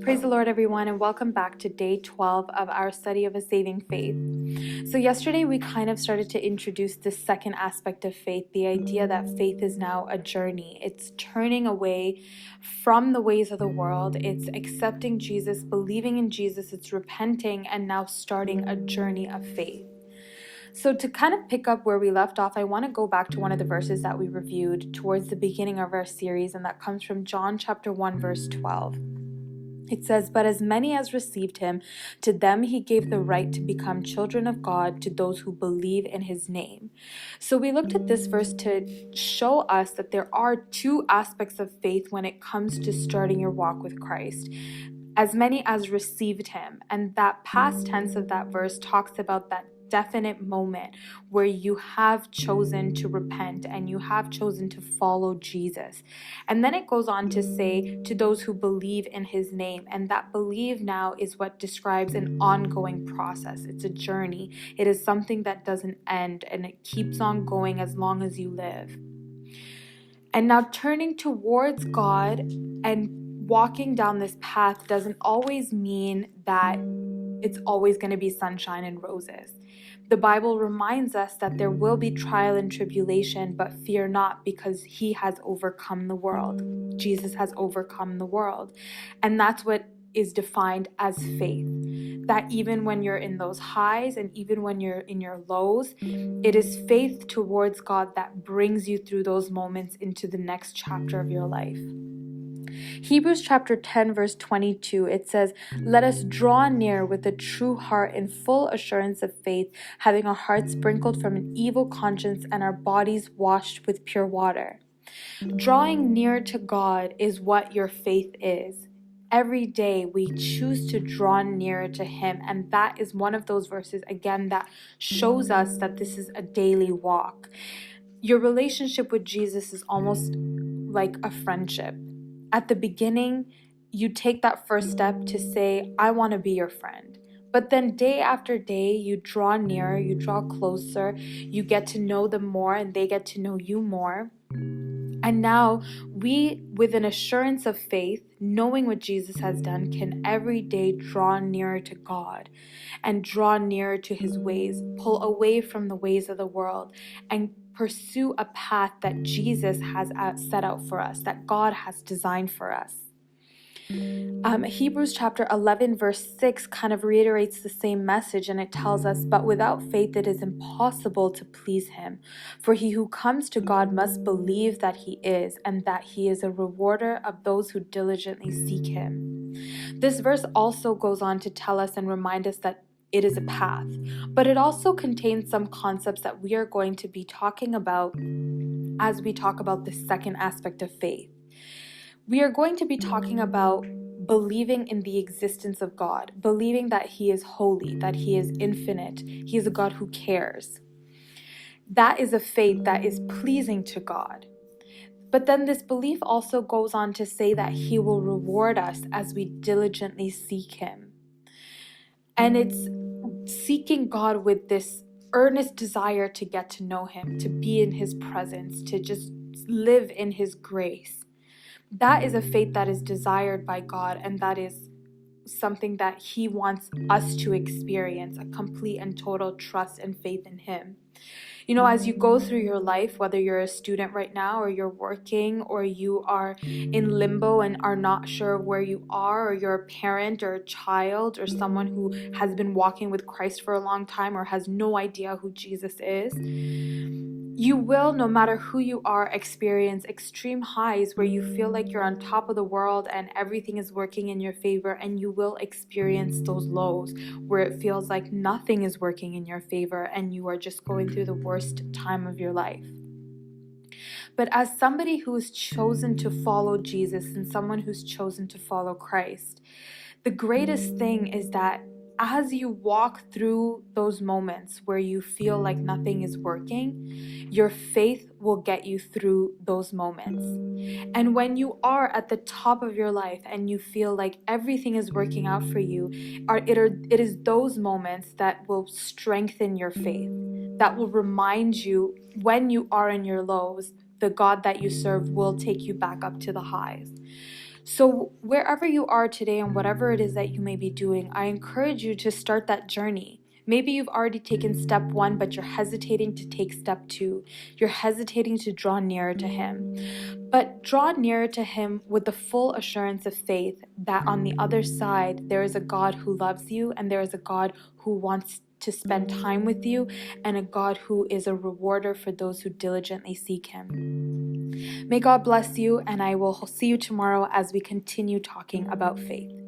Praise the Lord, everyone, and welcome back to day 12 of our study of a saving faith. So yesterday we kind of started to introduce this second aspect of faith, the idea that faith is now a journey. It's turning away from the ways of the world. It's accepting Jesus, believing in Jesus, it's repenting, and now starting a journey of faith. So to kind of pick up where we left off, I want to go back to one of the verses that we reviewed towards the beginning of our series, and that comes from John chapter 1, verse 12. It says, "But as many as received him, to them he gave the right to become children of God, to those who believe in his name." So we looked at this verse to show us that there are two aspects of faith when it comes to starting your walk with Christ. As many as received him. And that past tense of that verse talks about that definite moment where you have chosen to repent and you have chosen to follow Jesus. And then it goes on to say, to those who believe in his name. And that believe now is what describes an ongoing process. It's a journey. It is something that doesn't end, and it keeps on going as long as you live. And now turning towards God and walking down this path doesn't always mean that it's always going to be sunshine and roses. The Bible reminds us that there will be trial and tribulation, but fear not, because he has overcome the world. Jesus has overcome the world. And that's what is defined as faith. That even when you're in those highs and even when you're in your lows, it is faith towards God that brings you through those moments into the next chapter of your life. Hebrews chapter 10 verse 22, it says, "Let us draw near with a true heart in full assurance of faith, having our hearts sprinkled from an evil conscience and our bodies washed with pure water." Drawing near to God is what your faith is. Every day we choose to draw nearer to him, and that is one of those verses, again, that shows us that this is a daily walk. Your relationship with Jesus is almost like a friendship. At the beginning, you take that first step to say, "I want to be your friend." But then day after day, you draw nearer, you draw closer, you get to know them more, and they get to know you more. And now we, with an assurance of faith, knowing what Jesus has done, can every day draw nearer to God and draw nearer to his ways, pull away from the ways of the world, and pursue a path that Jesus has set out for us, that God has designed for us. Hebrews chapter 11 verse 6 kind of reiterates the same message, and it tells us, "But without faith it is impossible to please him. For he who comes to God must believe that he is, and that he is a rewarder of those who diligently seek him." This verse also goes on to tell us and remind us that it is a path, but it also contains some concepts that we are going to be talking about as we talk about the second aspect of faith. We are going to be talking about believing in the existence of God, believing that he is holy, that he is infinite, he is a God who cares. That is a faith that is pleasing to God. But then this belief also goes on to say that he will reward us as we diligently seek him. And it's seeking God with this earnest desire to get to know him, to be in his presence, to just live in his grace. That is a faith that is desired by God, and that is something that he wants us to experience, a complete and total trust and faith in him. You know, as you go through your life, whether you're a student right now or you're working or you are in limbo and are not sure where you are, or you're a parent or a child or someone who has been walking with Christ for a long time or has no idea who Jesus is, you will, no matter who you are, experience extreme highs where you feel like you're on top of the world and everything is working in your favor, and you will experience those lows where it feels like nothing is working in your favor and you are just going through the worst time of your life. But as somebody who has chosen to follow Jesus and someone who's chosen to follow Christ, the greatest thing is that as you walk through those moments where you feel like nothing is working, your faith will get you through those moments. And when you are at the top of your life and you feel like everything is working out for you, it is those moments that will strengthen your faith, that will remind you when you are in your lows, the God that you serve will take you back up to the highs. So, wherever you are today and whatever it is that you may be doing, I encourage you to start that journey. Maybe you've already taken step 1, but you're hesitating to take step 2. You're hesitating to draw nearer to Him. But draw nearer to Him with the full assurance of faith that on the other side, there is a God who loves you, and there is a God who wants to spend time with you, and a God who is a rewarder for those who diligently seek Him. May God bless you, and I will see you tomorrow as we continue talking about faith.